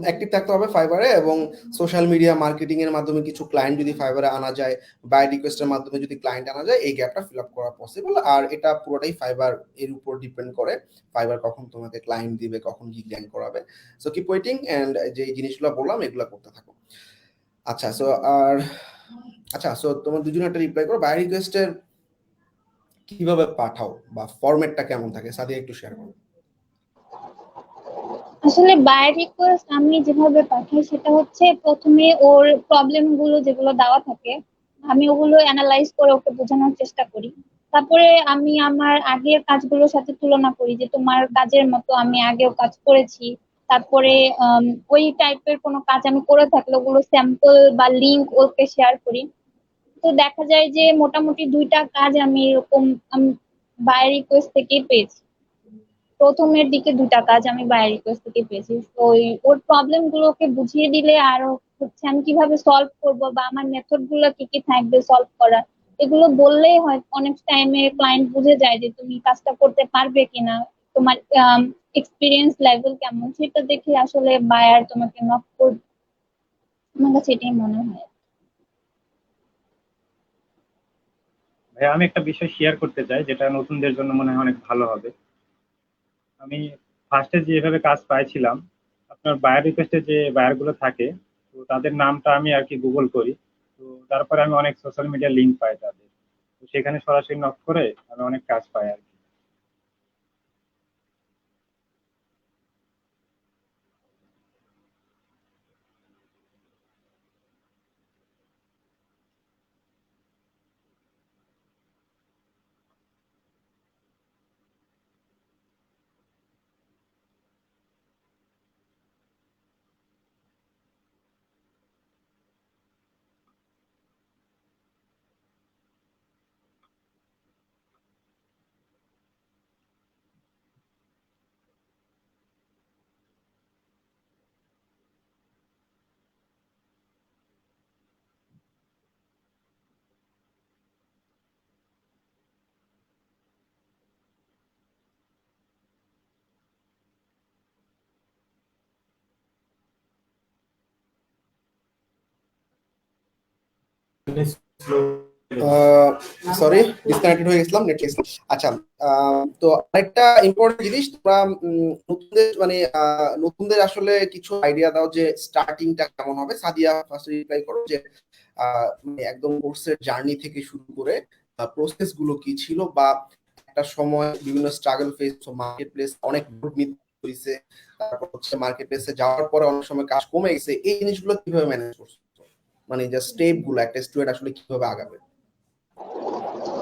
অ্যাক্টিভ থাকতে হবে ফাইবারে, এবং সোশ্যাল মিডিয়া মার্কেটিং এর মাধ্যমে কিছু ক্লায়েন্ট যদি ফাইবারে আনা যায়, বাই রিকোয়েস্টের মাধ্যমে যদি ক্লায়েন্ট আনা যায়, এই গ্যাপটা ফিল আপ করা পসিবল। আর এটা পুরোটাই ফাইবার এর উপর ডিপেন্ড করে, ফাইবার কখন তোমাকে ক্লায়েন্ট দিবে, কখন কি র্যাঙ্ক করাবে। সো কিপ ওয়েটিং এন্ড যে জিনিসগুলো বললাম এগুলো করতে থাকো। আচ্ছা সো আর আচ্ছা সো তোমার দুজনে একটা রিপ্লাই করো, বাই রিকোয়েস্টের কিভাবে পাঠাও বা ফরম্যাটটা কেমন থাকে, সাদিয়া একটু শেয়ার করো। আসলে বাই রিকোয়েস্ট আমি যেভাবে পাঠাই সেটা হচ্ছে, প্রথমে ওর প্রবলেম গুলো যেগুলো দেওয়া থাকে আমি ওগুলো অ্যানালাইজ করে ওকে বোঝানোর চেষ্টা করি। তারপরে আমি আমার আগের কাজগুলোর সাথে তুলনা করি যে তোমার কাজের মতো আমি আগেও কাজ করেছি। তারপরে ওই টাইপের কোনো কাজ আমি করে থাকলে ওগুলো স্যাম্পল বা লিংক ওকে শেয়ার করি। তো দেখা যায় যে মোটামুটি 2টা কাজ আমি এরকম বাই রিকোয়েস্ট থেকেই পেয়েছি। প্রথমের দিকে 2টা কাজ আমি বাই রিকোয়েস্ট থেকে পেয়েছি। তো ওর প্রবলেম গুলোকে বুঝিয়ে দিলে, আর হচ্ছে আমি কিভাবে সলভ করব বা আমার মেথড গুলো কি কি থাকবে সলভ করার, এগুলো বললেই হয় অনেক টাইমে ক্লায়েন্ট বুঝে যায় যে তুমি কাজটা করতে পারবে কিনা, তোমার এক্সপিরিয়েন্স লেভেল কেমন, সেটা দেখে আসলে বায়ার তোমাকে নক করবে। আমার কাছে এটাই মনে হয়। ভাই, আমি একটা বিষয় শেয়ার করতে চাই যেটা নতুনদের জন্য মনে হয় অনেক ভালো হবে। আমি ফার্স্টে যেভাবে কাজ পাইছিলাম, আপনার বায়ার রিকোয়েস্টে যে বায়ার গুলো থাকে, তো তাদের নামটা আমি আর কি গুগল করি। তো তারপরে আমি অনেক সোশ্যাল মিডিয়া লিঙ্ক পাই তাদের, তো সেখানে সরাসরি নক করে আমি অনেক কাজ পাই আর কি। সরি, ডিসকানেক্টেড হয়ে গেছিলাম, নেট। আচ্ছা, তো আরেকটা ইম্পর্টেন্ট জিনিস, তোমরা নতুনদের মানে নতুনদের আসলে কিছু আইডিয়া দাও যে স্টার্টিংটা কেমন হবে। সাদিয়া ফার্স্ট রিপ্লাই করো যে মানে একদম কোর্সের জার্নি থেকে শুরু করে প্রসেস গুলো কি ছিল, বা একটা সময় বিভিন্ন স্ট্রাগল ফেস, মার্কেট প্লেস অনেক মিস হয়েছে, তারপর হচ্ছে মার্কেট প্লেসে যাওয়ার পরে অনেক সময় কাজ কমে গেছে, এই জিনিসগুলো কিভাবে ম্যানেজ করছো, মানে যে স্টেপ গুলো একটা স্টুডেন্ট আসলে কিভাবে আগাবে।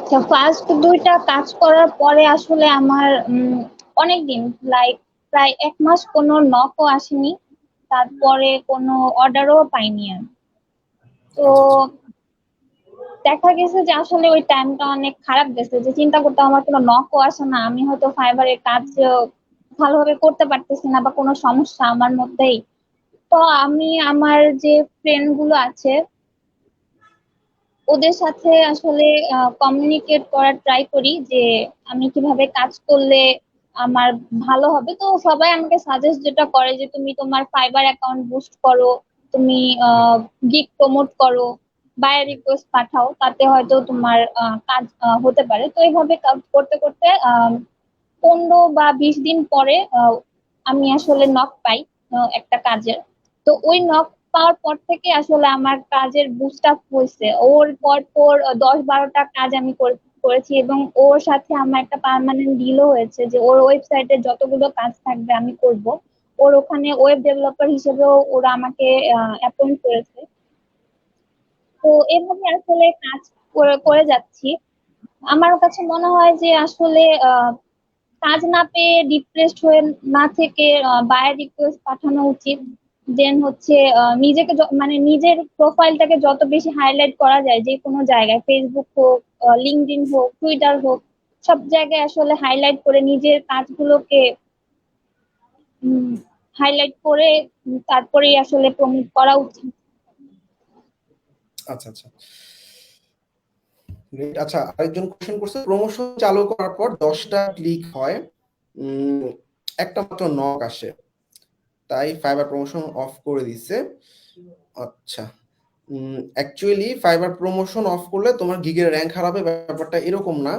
আচ্ছা, ফার্স্ট দুইটা কাজ করার পরে আসলে আমার অনেকদিন, লাইক প্রায় 1 মাস কোনো নকও আসেনি, তারপরে কোনো অর্ডারও পাইনি আমি। তো আচ্ছা আচ্ছা। দেখা গেছে যে আসলে ওই টাইমটা অনেক খারাপ গেছে, যে চিন্তা করতে আমার কোনো নকও আসে না, আমি হয়তো ফাইবারের কাজ ভালোভাবে করতে পারতেছি না, বা কোনো সমস্যা আমার মধ্যেই। তো আমি আমার যে ফ্রেন্ড গুলো আছে ওদের সাথে আসলে কমিউনিকেট করার ট্রাই করি যে আমি কিভাবে কাজ করলে আমার ভালো হবে। তো সবাই আমাকে সাজেস্ট যেটা করে যে তুমি তোমার ফাইবার অ্যাকাউন্ট বুস্ট করো, তুমি গিগ প্রমোট করো, বায়ার রিকোয়েস্ট পাঠাও, তাতে হয়তো তোমার কাজ হতে পারে। তো এইভাবে কাজ করতে করতে 15 বা 20 দিন পরে আমি আসলে নক পাই একটা কাজের। তো ওই নক পাওয়ার পর থেকে আসলে আমার কাজের বুস্ট আপ হয়েছে। ওর পর পর 10-12টা কাজ আমি করেছি, এবং ওর সাথে আমার একটা পার্মানেন্ট ডিলও হয়েছে যে ওর ওয়েবসাইটে যতগুলো কাজ থাকবে আমি করব। ওর ওখানে ওয়েব ডেভেলপার হিসেবেও ওরা আমাকে অ্যাপয়েন্ট করেছে। তো এভাবে আসলে কাজ করে করে যাচ্ছি। আমার কাছে মনে হয় যে আসলে কাজ না পেয়ে ডিপ্রেসড হয়ে না থেকে বায়ার রিকোয়েস্ট পাঠানো উচিত। দেন হচ্ছে নিজেকে মানে নিজের প্রোফাইলটাকে যত বেশি হাইলাইট করা যায়, যে কোনো জায়গায়, ফেসবুক হোক, লিঙ্কডইন হোক, টুইটার হোক, সব জায়গায় আসলে হাইলাইট করে নিজের কাজগুলোকে হাইলাইট করে তারপরেই আসলে প্রমোট করা উচিত। আচ্ছা আচ্ছা। Great. আচ্ছা, আরেকজন কোশ্চেন করছে, প্রমোশন চালু করার পর 10টা ক্লিক হয়, উম, একটা মাত্র নক আসে, তাই ফাইবার প্রমোশন অফ করে দিছে। আচ্ছা, অ্যাকচুয়ালি ফাইবার প্রমোশন অফ করলে তোমার গিগের র্যাঙ্ক হারাবে, ব্যাপারটা এরকম না।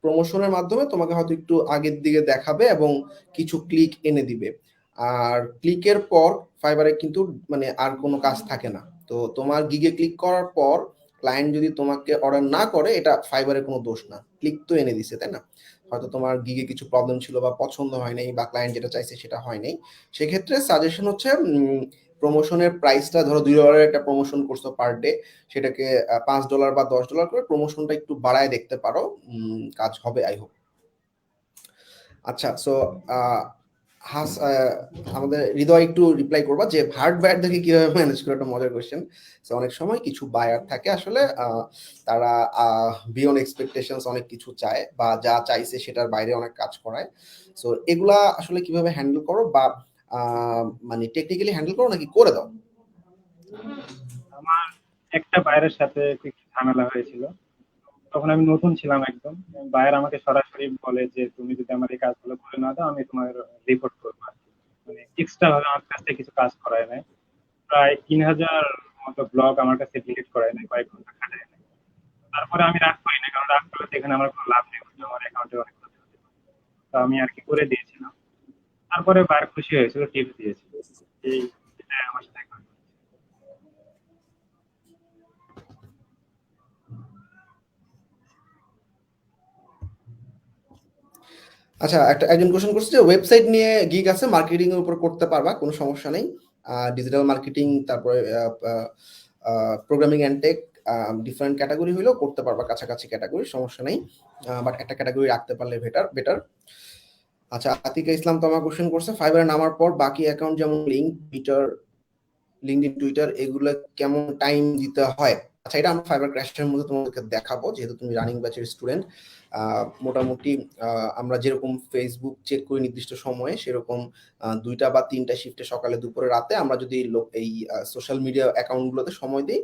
প্রমোশনের মাধ্যমে তোমাকে হয়তো একটু আগের দিকে দেখাবে এবং কিছু ক্লিক এনে দিবে। আর ক্লিকের পর ফাইবারে কিন্তু মানে আর কোনো কাজ থাকে না। তো তোমার গিগে ক্লিক করার পর ক্লায়েন্ট যদি তোমাকে অর্ডার না করে, এটা ফাইবারের কোনো দোষ না, ক্লিক তো এনে দিছে, তাই না? হয়তো তোমার গিগে কিছু প্রবলেম ছিল, বা পছন্দ হয় নাই, বা ক্লায়েন্ট যেটা চাইছে সেটা হয় নাই। সেক্ষেত্রে সাজেশন হচ্ছে প্রমোশনের প্রাইসটা, ধরো $2 একটা প্রমোশন করছো পার ডে, সেটাকে $5 বা $10 করে প্রমোশনটা একটু বাড়ায় দেখতে পারো, কাজ হবে আই হোপ। আচ্ছা, সো হাস আমাদের হৃদয় একটু রিপ্লাই করবা যে হার্ড বায়ার দেখে কিভাবে ম্যানেজ করে, একটা মজার কোয়েশ্চেন। সো অনেক সময় কিছু বায়ার থাকে আসলে তারা বিয়ন্ড এক্সপেকটেশনস অনেক কিছু চায়, বা যা চাইছে সেটার বাইরে অনেক কাজ করায়। সো এগুলা আসলে কিভাবে হ্যান্ডেল করো, বা মানে টেকনিক্যালি হ্যান্ডেল করো নাকি করে দাও? আমার একটা বায়ারের সাথে একটু ঝামেলা হয়েছিল। তখন আমি নতুন ছিলাম একদম। বায়ার আমাকে সরাসরি বলে যে তুমি যদি আমার এই কাজগুলো করে না দাও, আমি তোমার রিপোর্ট করবো আর কি। মানে এক্সট্রা ভাবে আমার কাছ থেকে কিছু কাজ করায় নাই। প্রায় 3000 মতো ব্লগ আমার কাছে ডিলিট করায় নাই, কয়েক ঘন্টা খাটায় নাই। তারপরে আমি রাগ করি না, কারণ রাগ করলে তো এখানে আমার কোনো লাভ নেই, উল্টো আমার অ্যাকাউন্টে অনেক ক্ষতি হতে পারে। তো আমি আর কি করে দিয়েছিলাম। তারপরে বায়ার খুশি হয়েছিল, টিপস দিয়েছিল। এই এটাই আমার সাথে এখন হচ্ছে। আচ্ছা, একজন কোশ্চেন করছে যে ওয়েবসাইট নিয়ে গিগ আছে, মার্কেটিং এর উপর করতে পারবা, কোনো সমস্যা নেই। ডিজিটাল মার্কেটিং, তারপরে programming and tech, different category হইলেও করতে পারবা, কাছাকাছি ক্যাটাগরি, সমস্যা নেই। বাট একটা ক্যাটাগরি রাখতে পারলে বেটার। আচ্ছা, আতিকা ইসলাম তোমার কোশ্চেন করছে, ফাইবারে নামার পর বাকি অ্যাকাউন্ট যেমন লিঙ্কডইন, টুইটার, এগুলো কেমন টাইম দিতে হয়? আচ্ছা, এটা আমরা ফাইবার ক্র্যাশের মধ্যে তোমাদেরকে দেখাবো, যেহেতু তুমি রানিং ব্যাচের স্টুডেন্ট। মোটামুটি আমরা যেরকম ফেসবুক চেক করি নির্দিষ্ট সময়ে, সেরকম 2টা বা 3টা শিফটে, সকালে, দুপুরে, রাতে, আমরা যদি এই সোশ্যাল মিডিয়া অ্যাকাউন্টগুলোতে সময় দিই,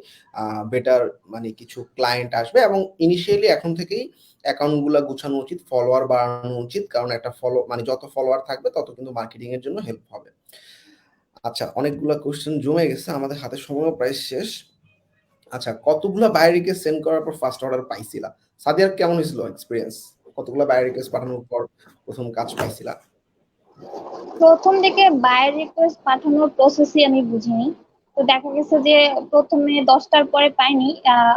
বেটার মানে কিছু ক্লায়েন্ট আসবে। এবং ইনিশিয়ালি এখন থেকেই অ্যাকাউন্টগুলো গুছানো উচিত, ফলোয়ার বাড়ানো উচিত, কারণ একটা মানে যত ফলোয়ার থাকবে তত কিন্তু মার্কেটিং এর জন্য হেল্প হবে। আচ্ছা, অনেকগুলো কোশ্চেন জমে গেছে, আমাদের হাতে সময় প্রায় শেষ। আচ্ছা, কতগুলা বায়ার রিকোয়েস্ট সেন্ড করার পর ফার্স্ট অর্ডার পাইছিলা? সাদিয়ার কেমন হয়েছিল এক্সপেরিয়েন্স? কতগুলা বায়ার রিকোয়েস্ট পাঠানোর পর প্রথম কাজ পাইছিলা? প্রথম দিকে বায়ার রিকোয়েস্ট পাঠানোর প্রসেসই আমি বুঝিনি। তো দেখা গেছে যে প্রথমে 10টার পরে পাইনি।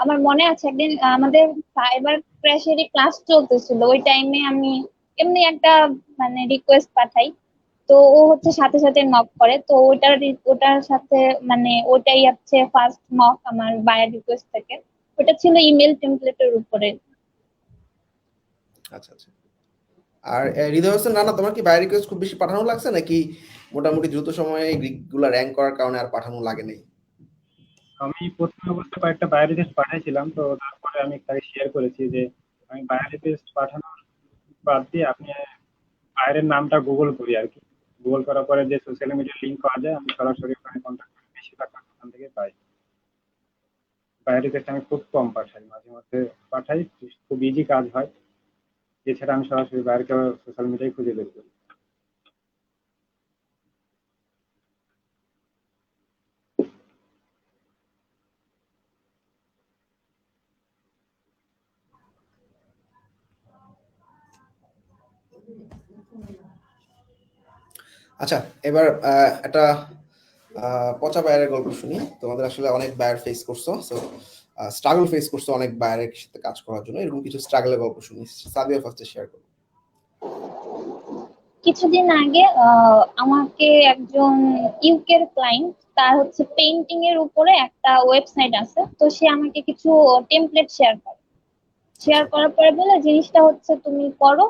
আমার মনে আছে একদিন আমাদের সাইবার ক্র্যাশেরই ক্লাস চলতেছিল, ওই টাইমে আমি এমনি একটা মানে রিকোয়েস্ট পাঠাই। তো ও হচ্ছে সাথে সাথে নক করে, তো ওটার সাথে মানে ওটাই হচ্ছে ফার্স্ট নক আমার বায়ার রিকোয়েস্ট থেকে। ওটা ছিল ইমেল টেমপ্লেটের উপরে। আচ্ছা আচ্ছা। আর হৃদয় হোসেন রানা, তোমার কি বায়ার রিকোয়েস্ট খুব বেশি পাঠানো লাগছে, নাকি মোটামুটি দ্রুত সময়ে গুলা র্যাঙ্ক করার কারণে আর পাঠানো লাগে নাই? আমি প্রথম অবস্থায় কয়েকটা বায়ো রিকোয়েস্ট পাঠাইছিলাম, তো তারপরে আমি তাকে শেয়ার করেছি যে আমি বায়ো রিকোয়েস্ট পাঠানোর বাদ দিয়ে আপনি বাইরের নামটা গুগল করি আর কি। গুগল করার পরে যে সোশ্যাল মিডিয়ার লিঙ্ক পাওয়া যায় আমি সরাসরি ওখানে কন্ট্যাক্ট করি, বেশিরভাগ ওখান থেকে পাই। বায়ো রিকোয়েস্ট আমি খুব কম পাঠাই, মাঝে মধ্যে পাঠাই, খুব ইজি কাজ হয়। এছাড়া আমি সরাসরি বাইরেকে সোশ্যাল মিডিয়ায় খুঁজে বের করি। আচ্ছা, এবার একটা পচা বায়ারের গল্প শুনি। তোমাদের আসলে অনেক বায়ার ফেস করছো, সো স্ট্রাগল ফেস করছো অনেক বায়ারের সাথে কাজ করার জন্য, এরকম কিছু স্ট্রাগলের গল্প শুনি। সাদিয়া ফার্স্টে শেয়ার করো। কিছুদিন আগে আমাকে একজন ইউকের ক্লায়েন্ট, তার হচ্ছে পেইন্টিং এর উপরে একটা ওয়েবসাইট আছে, তো সে আমাকে কিছু টেমপ্লেট শেয়ার আচ্ছা করার পরে বলে জিনিসটা হচ্ছে তুমি করো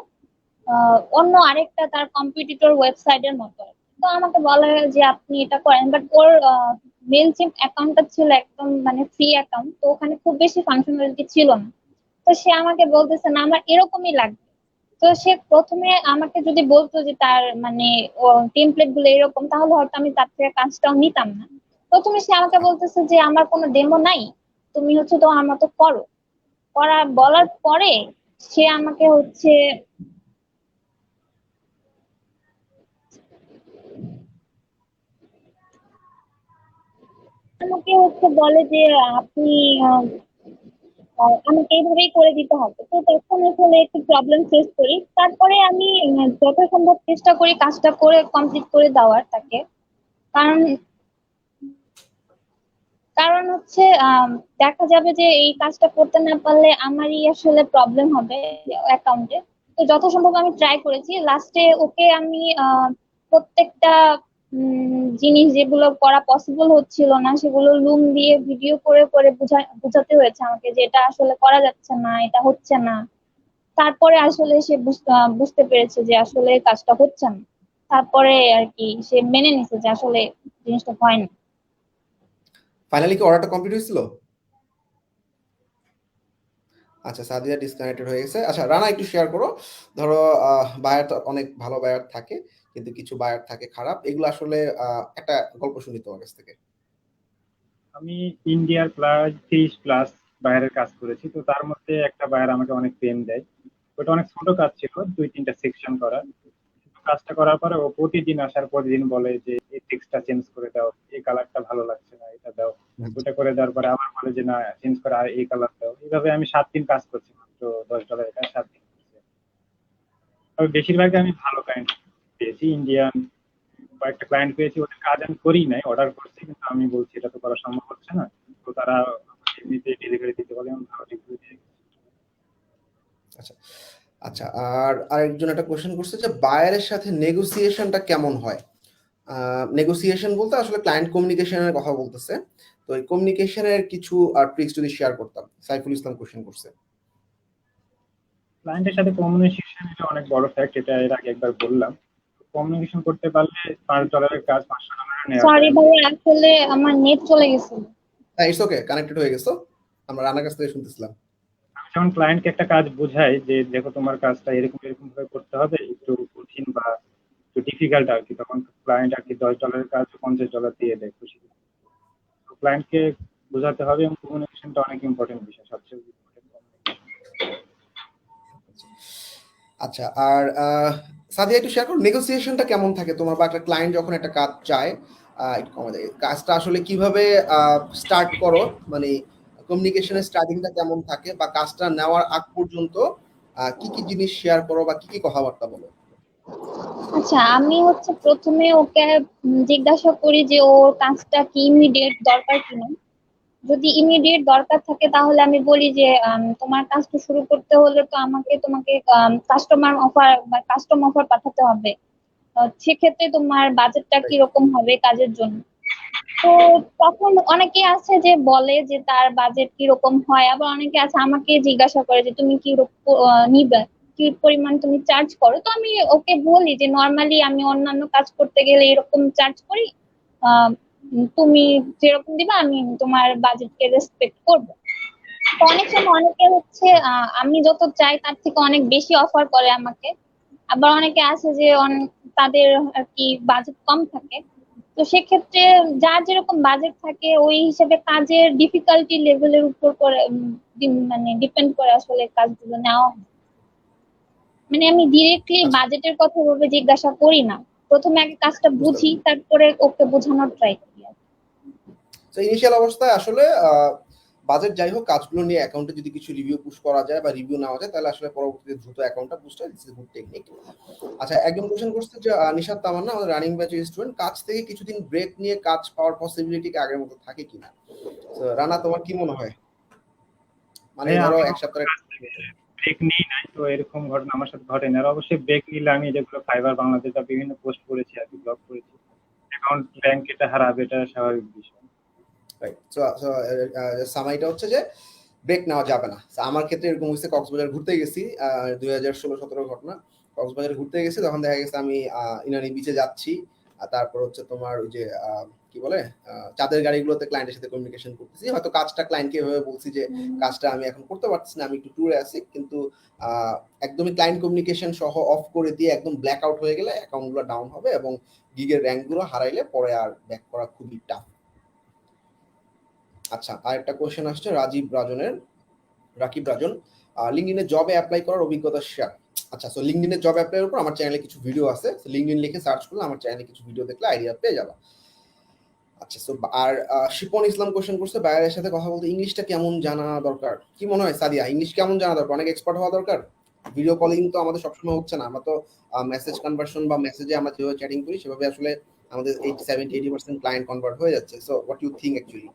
অন্য আরেকটা তার কম্পিটিটর ওয়েবসাইটের মতো। তো আমাকে বলে যে আপনি এটা করেন, বাট ওর মেইলচিম্প অ্যাকাউন্টটা ছিল একদম মানে ফ্রি অ্যাকাউন্ট, তো ওখানে খুব বেশি ফাংশনালিটি ছিল না। তো সে আমাকে বলতেছে না আমার এরকমই লাগবে। তো সে প্রথমে আমাকে যদি বলতো যে তার মানে টেমপ্লেট গুলো এরকম, তাহলে হয়তো আমি তার থেকে কাজটাও নিতাম না। প্রথমে সে আমাকে বলতেছে যে আমার কোনো ডেমো নাই, তুমি হচ্ছে তো আমার মতো করো। বলার পরে সে আমাকে হচ্ছে বলে যে আপনি আহ, আমাকে এইভাবেই করে দিতে হবে। তো তখন আসলে একটু প্রবলেম ফেস করি, তারপরে আমি যথাসম্ভব চেষ্টা করি কাজটা করে কমপ্লিট করে দেওয়ার তাকে। কারণ কারণ হচ্ছে দেখা যাবে যে এই কাজটা করতে না পারলে আমারই আসলে প্রবলেম হবে অ্যাকাউন্টে। তো যথাসম্ভব আমি ট্রাই করেছি, লাস্টে ওকে আমি প্রত্যেকটা জিনিস যেগুলো করা পসিবল হচ্ছিল না সেগুলো লুম দিয়ে ভিডিও করে করে বুঝাতে হয়েছে আমাকে যে এটা আসলে করা যাচ্ছে না, এটা হচ্ছে না। তারপরে আসলে সে বুঝতে পেরেছে যে আসলে কাজটা হচ্ছে না। তারপরে আর কি সে মেনে নিছে যে আসলে জিনিসটা হয় না। ফাইনালি কি অর্ডারটা কমপ্লিট হয়েছিল? আচ্ছা, সাদিয়া ডিসকানেক্টেড হয়ে গেছে। আচ্ছা রানা, একটু শেয়ার করো। ধরো বায়ার তো অনেক ভালো বায়ার থাকে, কিন্তু কিছু বায়ার থাকে খারাপ, এগুলো আসলে একটা গল্প শুনি তোমার কাছ থেকে। আমি ইন্ডিয়ার প্লাস 30+ বাইরের কাজ করেছি, তো তার মধ্যে একটা বায়ার আমাকে অনেক পেন দেয়। ওটা অনেক ছোট কাজ ছিল, 2-3টা সেকশন করা। কিন্তু কাজটা করার পরে ও প্রতিদিন আসার প্রতিদিন বলে যে এই টেক্সটটা চেঞ্জ করে দাও, এই কালারটা ভালো লাগছে না, এটা দাও। ওটা করে দেওয়ার পরে আবার বলে যে না চেঞ্জ করে আর এই কালার দাও। এইভাবে আমি 7 দিন কাজ করছি, মাত্র $10 কাজ 7 দিন করছি। তবে বেশিরভাগই আমি ভালো ক্লায়েন্ট পেয়েছি, ইন্ডিয়ান কয়েকটা ক্লায়েন্ট পেয়েছি, ওদের কাজ আমি করি নাই, অর্ডার করছি, কিন্তু আমি বলছি এটা তো করা সম্ভব হচ্ছে না। তো তারা আমাকে এমনিতে ডেলিভারি দিতে বলে, আমি ভালো ডেলিভারি দিয়ে গেছি। আচ্ছা আচ্ছা। আর আরেকজন একটা কোশ্চেন করছে যে বায়ারের সাথে নেগোসিয়েশনটা কেমন হয়? নেগোসিয়েশন বলতে আসলে ক্লায়েন্ট কমিউনিকেশনের কথা বলতেছে। তো এই কমিউনিকেশনের কিছু ট্রিক্স যদি শেয়ার করতাম। সাইফুল ইসলাম কোশ্চেন করছে। ক্লায়েন্টের সাথে কমিউনিকেশন এটা অনেক বড় ফ্যাক্ট, এটা এর আগে একবার বললাম। কমিউনিকেশন করতে পারলে $5 কাজ $500 নেওয়া সরি যায়। ভাই, আসলে আমার নেট চলে গেছিল। হ্যাঁ, ইটস ওকে, কানেক্টেড হয়ে গেছো। আমরা রানার কাছ থেকে শুনতেছিলাম। আমি যখন ক্লায়েন্টকে একটা কাজ বোঝাই যে দেখো তোমার কাজটা এরকম এরকম ভাবে করতে হবে, একটু কঠিন বা একটু ডিফিকাল্ট আর কি, তখন ক্লায়েন্ট আর কি $10 কাজ $50 দিয়ে দেয় খুশি। তো ক্লায়েন্টকে বোঝাতে হবে, এবং কমিউনিকেশনটা অনেক ইম্পর্টেন্ট বিষয়, সবচেয়ে ইম্পর্টেন্ট কমিউনিকেশন। আচ্ছা, আর সাদিয়া একটু শেয়ার করো, নেগোসিয়েশনটা কেমন থাকে তোমার, বা একটা ক্লায়েন্ট যখন একটা কাজ চায়, একটু কমা যায়, কাজটা আসলে কিভাবে স্টার্ট করো, মানে কমিউনিকেশনের স্টার্টিংটা কেমন থাকে, বা কাজটা নেওয়ার আগ পর্যন্ত কি কি জিনিস শেয়ার করো বা কি কি কথাবার্তা বলো? আচ্ছা, আমি হচ্ছে প্রথমে ওকে জিজ্ঞাসা করি যে ওর কাজটা কি ইমিডিয়েট দরকার কিনা। যদি ইমিডিয়েট দরকার থাকে তাহলে আমি বলি যে তোমার কাজটা শুরু করতে হলে তো তোমাকে কাস্টমার অফার বা কাস্টম অফার পাঠাতে হবে। সেক্ষেত্রে তোমার বাজেটটা কিরকম হবে কাজের জন্য। তো তখন অনেকে আছে যে বলে যে তার বাজেট কিরকম হয়, আবার অনেকে আছে আমাকে জিজ্ঞাসা করে যে তুমি কি নিবে, কি পরিমাণ তুমি চার্জ করো। তো আমি ওকে বলি যে নর্মালি আমি অন্যান্য কাজ করতে গেলে এরকম চার্জ করি, আহ, তুমি যেরকম দিবা আমি তোমার বাজেটকে রেসপেক্ট করবো। তো অনেক সময় অনেকে হচ্ছে আমি যত চাই তার থেকে অনেক বেশি অফার করে আমাকে। আবার অনেকে আছে যে তাদের আর কি বাজেট কম থাকে। তো সেক্ষেত্রে যার যেরকম বাজেট থাকে ওই হিসেবে কাজের ডিফিকাল্টি লেভেলের উপর করে মানে ডিপেন্ড করে আসলে কাজগুলো নেওয়া হয়। মানে আমি ডিরেক্টলি আচ্ছা, বাজেটের কথা ভাবে জিজ্ঞাসা করি না, প্রথমে আগে কাজটা বুঝতে বুঝি তারপরে ওকে বোঝানোর ট্রাই করি আর কি। তো ইনিশিয়াল অবস্থায় আসলে বাজেট যাই হোক, কাজগুলো নিয়ে অ্যাকাউন্টে যদি কিছু রিভিউ পুশ করা যায় বা রিভিউ নেওয়া যায়, তাহলে আসলে পরবর্তীতে দ্রুত অ্যাকাউন্টটা বুস্ট হয়। This is good technique. আচ্ছা, একজন কোশ্চেন করছে যে নিশাত তামান্না আমাদের রানিং ব্যাচের স্টুডেন্ট, কাজ থেকে কিছুদিন ব্রেক নিয়ে কাজ পাওয়ার পসিবিলিটি কি আগের মতো থাকে কিনা? তো রানা, তোমার কি মনে হয়? মানে ভাইয়া ধরো আমি এক সপ্তাহের কাজ থেকে ব্রেক নিই নাই, তো এরকম ঘটনা আমার সাথে ঘটেনি। আর অবশ্যই ব্রেক নিলে আমি যেগুলো ফাইবার বাংলাদেশ বা বিভিন্ন পোস্ট করেছি আর কি, ব্লগ করেছি, অ্যাকাউন্ট র্যাঙ্ক এটা হারাবে, এটা স্বাভাবিক বিষয়। রাইট। সো সামাইটা হচ্ছে যে ব্রেক নেওয়া যাবে না। So, আমার ক্ষেত্রে এরকম হয়েছে, কক্সবাজার ঘুরতে গেছি 2016-17 ঘটনা। কক্সবাজার ঘুরতে গেছি, তখন দেখা গেছে আমি ইনানি বিচে যাচ্ছি, আর তারপর হচ্ছে তোমার ওই যে কি বলে চাঁদের গাড়িগুলোতে ক্লায়েন্টের সাথে কমিউনিকেশন করতেছি। হয়তো কাজটা ক্লায়েন্টকে এভাবে বলছি যে কাজটা আমি এখন করতে পারছি না, আমি একটু ট্যুরে আছি, কিন্তু একদমই ক্লায়েন্ট কমিউনিকেশন সহ অফ করে দিয়ে একদম ব্ল্যাক আউট হয়ে গেলে অ্যাকাউন্টগুলো ডাউন হবে, এবং গিগের র্যাঙ্কগুলো হারাইলে পরে আর ব্যাক করা খুবই টাফ। আচ্ছা, আরেকটা কোশ্চেন আসছে রাকিব রাজন, লিঙ্কডইনে জবে অ্যাপ্লাই করার অভিজ্ঞতা শেয়ার। আচ্ছা, সো লিঙ্কডইনে জব অ্যাপ্লাইয়ের উপর আমার চ্যানেলে কিছু ভিডিও আছে, লিঙ্কডইন লিখে সার্চ করলে আমার চ্যানেলে কিছু ভিডিও দেখলে আইডিয়া পেয়ে যাবে। আচ্ছা, সো আর শিপন ইসলাম কোশ্চেন করছে বাইরের সাথে কথা বলতে ইংলিশটা কেমন জানা দরকার। কি মনে হয় সাদিয়া, ইংলিশ কেমন জানা দরকার? অনেক এক্সপার্ট হওয়া দরকার? ভিডিও কলিং তো আমাদের সবসময় হচ্ছে না, আমরা তো মেসেজ কনভার্সন বা মেসেজে আমরা যেভাবে চ্যাটিং করি সেভাবে আসলে আমাদের 70-80% ক্লায়েন্ট কনভার্ট হয়ে যাচ্ছে। So what you think actually?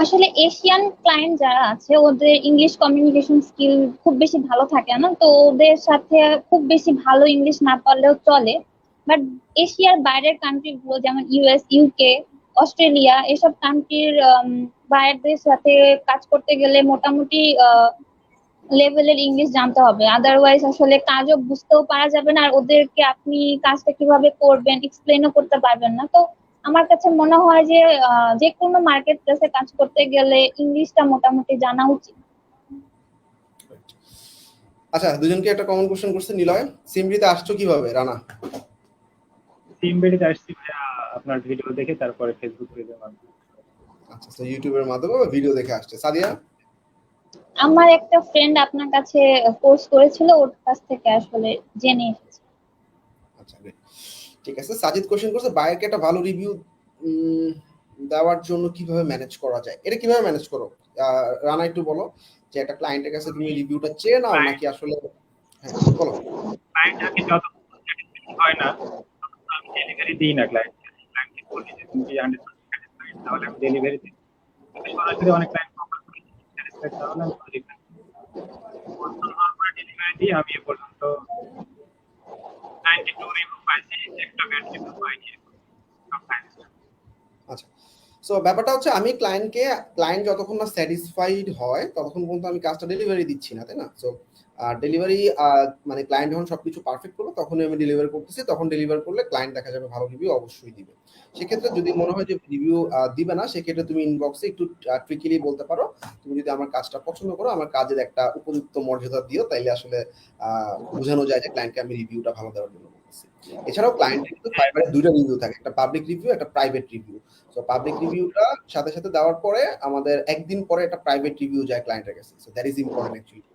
আসলে এশিয়ান ক্লায়েন্ট যারা আছে ওদের ইংলিশ কমিউনিকেশন স্কিল খুব বেশি ভালো থাকে না, তো ওদের সাথে খুব বেশি ভালো ইংলিশ না পারলেও চলে। বাট এশিয়ার বাইরের কান্ট্রি গুলো যেমন ইউএস, ইউকে, অস্ট্রেলিয়া এসব কান্ট্রির বাইরের সাথে কাজ করতে গেলে মোটামুটি লেভেলের ইংলিশ জানতে হবে, আদারওয়াইজ আসলে কাজও বুঝতেও পারা যাবে না, আর ওদেরকে আপনি কাজটা কিভাবে করবেন এক্সপ্লেনও করতে পারবেন না। তো আমার কাছে মনে হয় যে যে কোনো মার্কেট প্লেসে কাজ করতে গেলে ইংলিশটা মোটামুটি জানা উচিত। আচ্ছা, দুজনকে একটা কমন কোশ্চেন করছে নিলয়, সিমরিতে আসছো কিভাবে রানা? টিম বেড়িতে আসছি ভাইয়া আপনার ভিডিও দেখে, তারপরে ফেসবুক পেজের মাধ্যমে। আচ্ছা, তো ইউটিউবের মাধ্যমে ভিডিও দেখে আসছে। সাদিয়া? আমার একটা ফ্রেন্ড আপনার কাছে কোর্স করেছিল, ওর কাছ থেকে আসলে জেনে এসেছি। আচ্ছা, great. ঠিক আছে। সাজিদ কোশ্চেন করছে বায়ারকে একটা ভালো রিভিউ দেওয়ার জন্য কিভাবে ম্যানেজ করা যায়। এটা কিভাবে ম্যানেজ করো? রানা একটু বলো যে একটা ক্লায়েন্টের কাছে তুমি রিভিউটা চেয়ে নাও নাকি আসলে? হ্যাঁ, বলো। ক্লায়েন্ট আর কি যত স্যাটিসফাইড হয় না ততক্ষণ আমি ডেলিভারি দিই না ক্লায়েন্টকে। ক্লায়েন্টকে বলি যে তুমি কি 100% স্যাটিসফাইড, তাহলে আমি ডেলিভারি দিই। কিন্তু সরাসরি অনেক ক্লায়েন্ট অফার করে স্যাটিসফাইড না হলে আমি রিফান্ড কনফার্ম হওয়ার পরে ডেলিভারি দিই। আমি এ পর্যন্ত 92 রিভিউ পাইছি, একটা ব্যাড রিভিউ পাইনি সব 5 স্টার। আচ্ছা, সো ব্যাপারটা হচ্ছে আমি ক্লায়েন্ট যতক্ষণ না স্যাটিসফাইড হয় ততক্ষণ পর্যন্ত আমি কাজটা ডেলিভারি দিচ্ছি না, তাই না? সো ডেলিভারি মানে ক্লায়েন্ট যখন সবকিছু পারফেক্ট করলো তখনই আমি ডেলিভার করতেছি, তখন ডেলিভার করলে ক্লায়েন্ট দেখা যাবে ভালো রিভিউ অবশ্যই দিবে। সেক্ষেত্রে যদি মনে হয় যে রিভিউ দিবে না, সেক্ষেত্রে তুমি ইনবক্সে একটু ট্রিকিলি বলতে পারো তুমি যদি আমার কাজটা পছন্দ করো, আমার কাজের একটা উপযুক্ত মর্যাদা দিও, তাইলে আসলে বোঝানো যায় যে ক্লায়েন্টকে আমি রিভিউটা ভালো দেওয়ার জন্য বলতেছি। এছাড়াও ক্লায়েন্টের কিন্তু ফাইবারে দুইটা রিভিউ থাকে, একটা পাবলিক রিভিউ, একটা প্রাইভেট রিভিউ। সো পাবলিক রিভিউটা সাথে সাথে দেওয়ার পরে আমাদের একদিন পরে একটা প্রাইভেট রিভিউ যায় ক্লায়েন্টের কাছে। So that is important actually.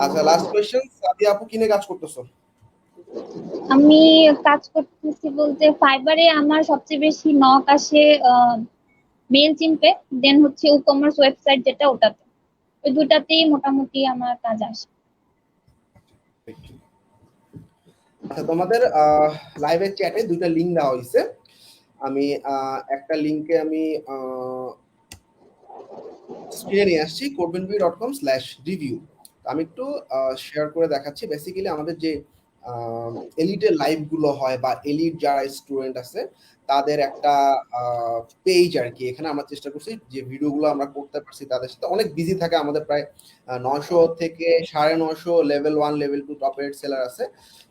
আচ্ছা, লাস্ট কোশ্চেন, সাদিয়া আপু কিনে কাজ করতেছো? আমি কাজ করতেছি বলতে ফাইবারে আমার সবচেয়ে বেশি নক আসে মেল চিম্পে, দেন হচ্ছে ই-কমার্স ওয়েবসাইট যেটা ওটাতে, ওই দুটাতেই মোটামুটি আমার কাজ আসে। আচ্ছা, তোমাদের লাইভের চ্যাটে দুইটা লিংক দেওয়া হয়েছে। আমি একটা লিংকে আমি স্ক্রিনে নিয়ে আসছি, codebenview.com/review। আমি একটু শেয়ার করে দেখাচ্ছি। বেসিক্যালি আমাদের যে এলিটের লাইভ গুলো হয় বা এলিট যারা স্টুডেন্ট আছে তাদের একটা পেজ আর কি। এখানে আমরা চেষ্টা করছি যে ভিডিওগুলো আমরা করতে পারছি তাদের সাথে। অনেক বিজি থাকে আমাদের, প্রায় 900 থেকে 950 level 1 level 2 top rate seller আছে।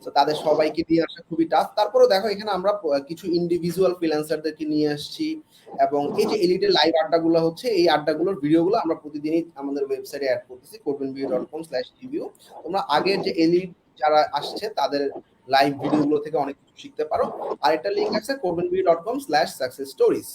তো তাদের সবাইকে দিয়ে আসা খুবই টাফ। তারপরেও দেখো এখানে আমরা কিছু ইন্ডিভিজুয়াল ফ্রিল্যান্সারদেরকে নিয়ে আসছি, এবং এই যে এলিটের লাইভ আড্ডাগুলো হচ্ছে, এই আড্ডাগুলোর ভিডিওগুলো আমরা প্রতিদিনই আমাদের ওয়েবসাইটে অ্যাড করতেছি, codebenview.com/review। তোমরা আগের যে এলিট যারা আসছে তাদের লাইভ ভিডিওগুলো থেকে অনেক কিছু শিখতে পারো। আরেকটা লিংক আছে codebenview.com/success stories।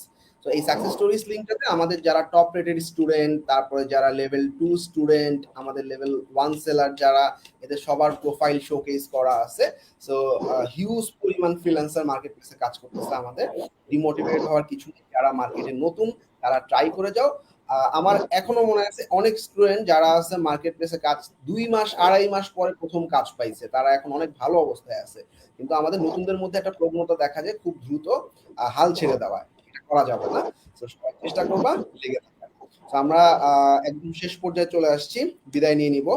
তো এই সাকসেস স্টোরিজ লিংকটাতে আমাদের যারা টপ রেটেড স্টুডেন্ট, তারপরে যারা লেভেল 2 স্টুডেন্ট, আমাদের লেভেল 1 সেলার যারা, এদের সবার প্রোফাইল শোকেস করা আছে। সো হিউজ পরিমাণ ফ্রিল্যান্সার মার্কেট প্লেসে কাজ করতেছে। আমাদের ডিমোটিভেট হওয়ার কিছু নেই। যারা মার্কেটে নতুন তারা ট্রাই করে যাও। আমার এখনো মনে আছে অনেক স্টুডেন্ট যারা আছে মার্কেট প্লেসে কাজ 2 মাস 2.5 মাস পরে প্রথম কাজ পাইছে, তারা এখন অনেক ভালো অবস্থায় আছে। কিন্তু আমাদের নতুনদের মধ্যে একটা প্রবণতা দেখা যায় খুব দ্রুত হাল ছেড়ে দেওয়া। এটা করা যাবে না। তো সবাই চেষ্টা করবা লেগে থাকার। তো আমরা একদম শেষ পর্যায়ে চলে আসছি, বিদায় নিয়ে নিব।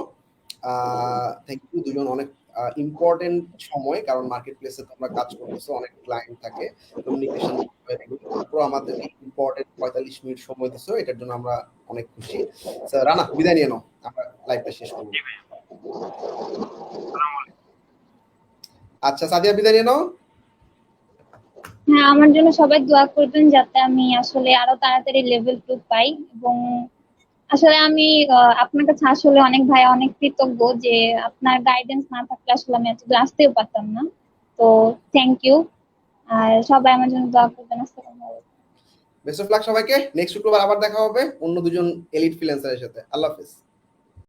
থ্যাংক ইউ দুজন, অনেক ইম্পর্টেন্ট সময়, কারণ মার্কেট প্লেসে তোমরা কাজ করতেছো, অনেক ক্লায়েন্ট থাকে, কমিউনিকেশন তারপর আমাদেরকে ইম্পর্টেন্ট 45 মিনিট সময় দিছো, এটার জন্য আমরা অনেক খুশি। রানা, বিদায় নিয়ে নাও, আমরা লাইভটা শেষ করব। আচ্ছা সাদিয়া, বিদায় নিয়ে নাও। হ্যাঁ, আমার জন্য সবাই দোয়া করবেন যাতে আমি আসলে আরো তাড়াতাড়ি লেভেল 2 পাই। এবং আসলে আমি আপনার কাছে আসলে অনেক ভাই অনেক কৃতজ্ঞ যে আপনার গাইডেন্স না থাকলে আসলে আমি এতদূর আসতেও পারতাম না। তো থ্যাংক ইউ। আর সবাই আমার জন্য দোয়া করবেন। আসসালামু আলাইকুম। বেস্ট অফ লাক সবাইকে। নেক্সট শুক্রবার আবার দেখা হবে অন্য দুজন এলিট ফ্রিল্যান্সারের সাথে। আল্লাহ হাফেজ।